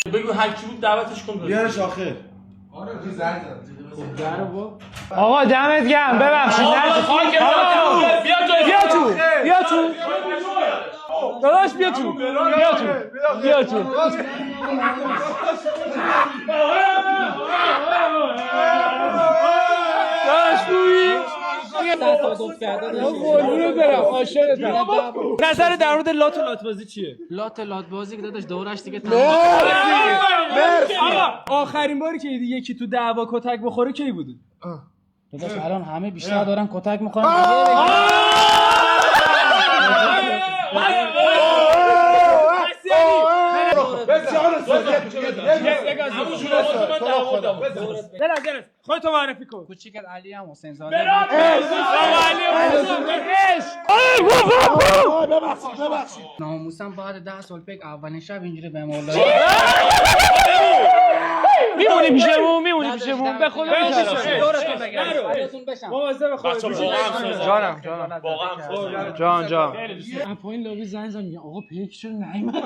بگو هر کی بود دعوتش کن بیارش آخر. آره تو زنگ زد. آقا دمت گرم ببخشید بیا تو داداش بیا تو داداش خوبی؟ قربونت برم عاشقتم. نظر در مورد لات و لاتبازی چیه؟ لات بازی که داداش دورش دیگه تمام. آقا آخرین باری که یکی تو دعوا کتک بخوره کی بوده؟ داداش الان همه بیشتر دارن کتک میخورن. خودتو معرفی کن. کوچیکت علی هم حسین زاده. ناموسم بعد 10 سال پیش اولین شب اینجوری به مولا میمونی پیشمون به خدا دورتون بگردید بشم. مواظب خودت جانم جان پایین لابی زنگ میگه آقا پیک چرا نیومد.